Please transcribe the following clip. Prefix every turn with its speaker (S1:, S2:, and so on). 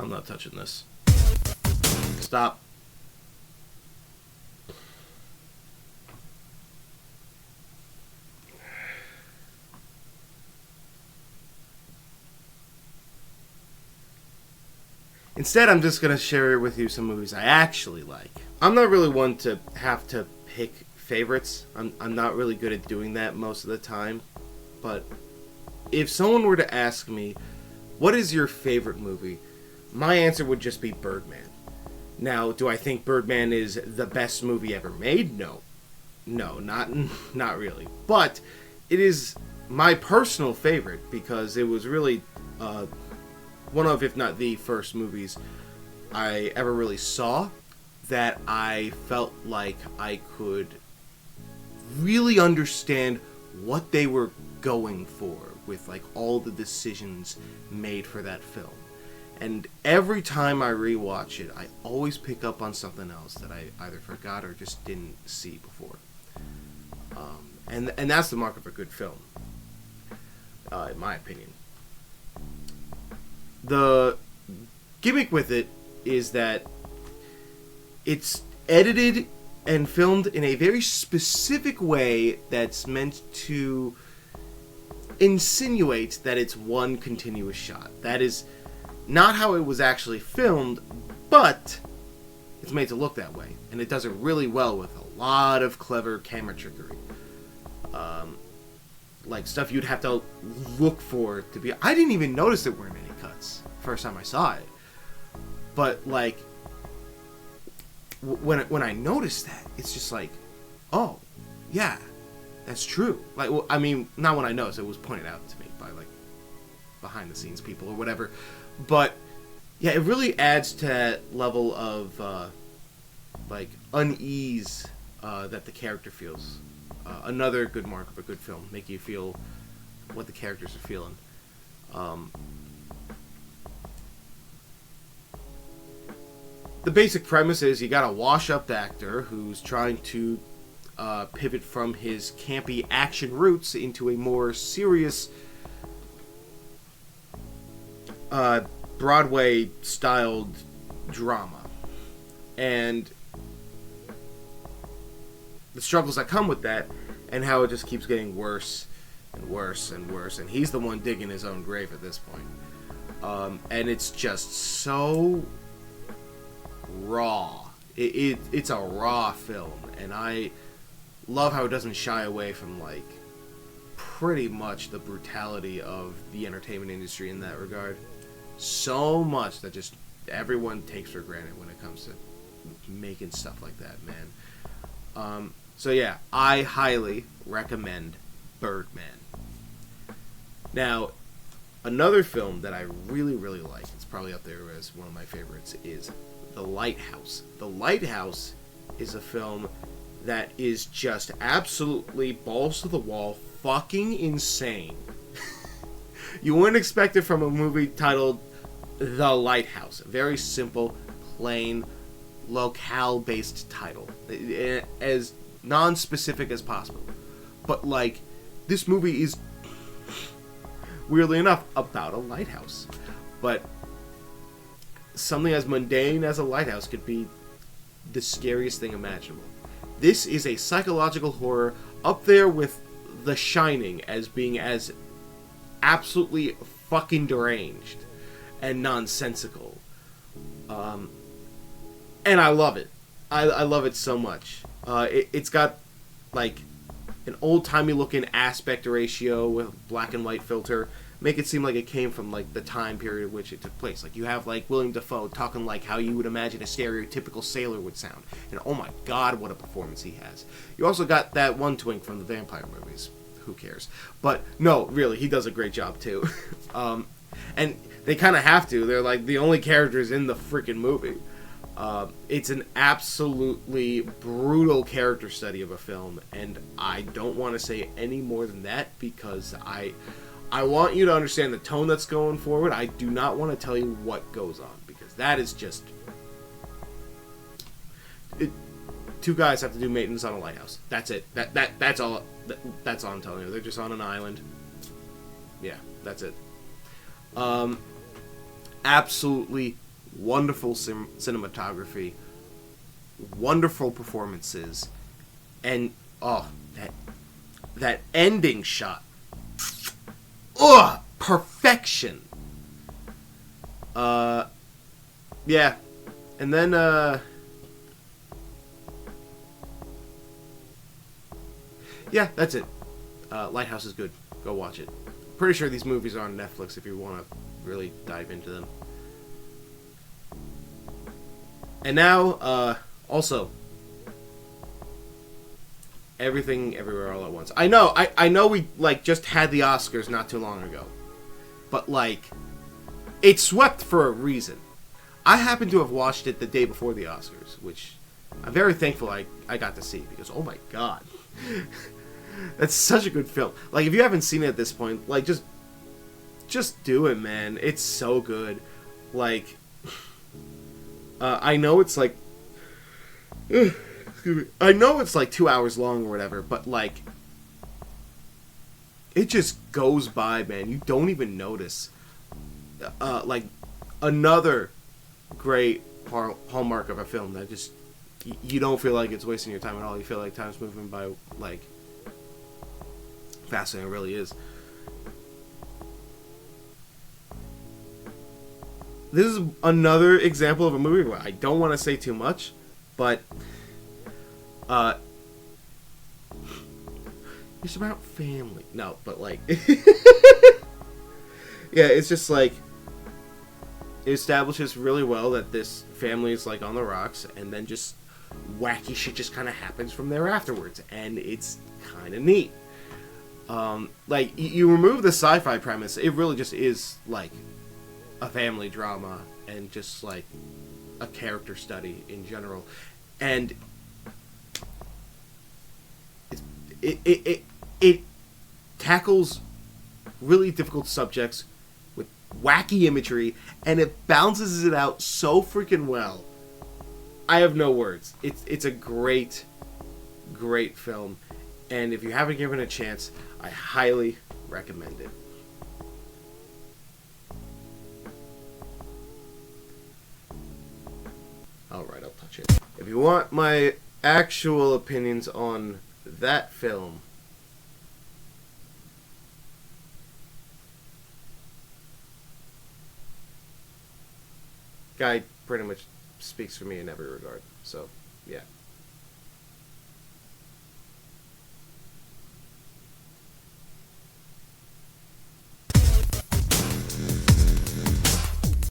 S1: I'm not touching this. Stop. Instead, I'm just going to share with you some movies I actually like. I'm not really one to have to pick favorites. I'm not really good at doing that most of the time. But if someone were to ask me, what is your favorite movie? My answer would just be Birdman. Now, do I think Birdman is the best movie ever made? No. No, not really. But it is my personal favorite because it was really one of, if not the first movies I ever really saw that I felt like I could really understand what they were going for with like all the decisions made for that film. And every time I rewatch it, I always pick up on something else that I either forgot or just didn't see before. And that's the mark of a good film, in my opinion. The gimmick with it is that it's edited and filmed in a very specific way that's meant to insinuate that it's one continuous shot. That is not how it was actually filmed, but it's made to look that way. And it does it really well with a lot of clever camera trickery. Like stuff you'd have to look for to be... I didn't even notice there weren't any cuts first time I saw it. But, like, when I noticed that, it's just like, oh, yeah, that's true. Like, well, I mean, not when I noticed, it was pointed out to me by, like, behind-the-scenes people or whatever. But, yeah, it really adds to that level of, like, unease that the character feels. Another good mark of a good film, make you feel what the characters are feeling. The basic premise is you got a wash-up actor who's trying to pivot from his campy action roots into a more serious Broadway-styled drama. And the struggles that come with that, and how it just keeps getting worse and worse and worse. And he's the one digging his own grave at this point. And it's just so raw. It's a raw film, and I love how it doesn't shy away from, like, pretty much the brutality of the entertainment industry in that regard. So much that just everyone takes for granted when it comes to making stuff like that, man. So yeah, I highly recommend Birdman. Now, another film that I really, really like, it's probably up there as one of my favorites, is The Lighthouse. The Lighthouse is a film that is just absolutely balls to the wall, fucking insane. You wouldn't expect it from a movie titled The Lighthouse. A very simple, plain, locale-based title. As non-specific as possible. But, like, this movie is, weirdly enough, about a lighthouse. But something as mundane as a lighthouse could be the scariest thing imaginable. This is a psychological horror up there with The Shining as being as absolutely fucking deranged and nonsensical. And I love it. I love it so much. It's got, like, an old-timey looking aspect ratio with black and white filter. Make it seem like it came from, like, the time period in which it took place. Like, you have, like, William Dafoe talking like how you would imagine a stereotypical sailor would sound. And oh my god, what a performance he has. You also got that one twink from the vampire movies. Who cares? But, no, really, he does a great job, too. And they kind of have to. They're, like, the only characters in the freaking movie. It's an absolutely brutal character study of a film, and I don't want to say any more than that because I want you to understand the tone that's going forward. I do not want to tell you what goes on because that is just... two guys have to do maintenance on a lighthouse. That's it. That's all. That's all I'm telling you. They're just on an island. Yeah, that's it. Absolutely wonderful cinematography, wonderful performances, and oh, that ending shot. Ugh, perfection. Yeah. And then, yeah, that's it. Lighthouse is good. Go watch it. Pretty sure these movies are on Netflix if you want to really dive into them. And now, also, Everything Everywhere All at Once. I know we, like, just had the Oscars not too long ago. But, like, it swept for a reason. I happen to have watched it the day before the Oscars, which I'm very thankful I got to see, because, oh my god. That's such a good film. Like, if you haven't seen it at this point, like, just do it, man. It's so good. Like, I know it's like, excuse me. I know it's like 2 hours long or whatever, but like, it just goes by, man. You don't even notice. Like, another great hallmark of a film that just, you don't feel like it's wasting your time at all. You feel like time's moving by, like, faster than it really is. This is another example of a movie where I don't want to say too much, but it's about family. No, but like, yeah, it's just like, it establishes really well that this family is like on the rocks, and then just wacky shit just kind of happens from there afterwards, and it's kind of neat. Like, you remove the sci-fi premise, it really just is like a family drama and just like a character study in general, and it tackles really difficult subjects with wacky imagery, and it balances it out so freaking well. I have no words. It's a great film, and if you haven't given it a chance, I highly recommend it. Alright, I'll touch it. If you want my actual opinions on that film, guy pretty much speaks for me in every regard. So, yeah.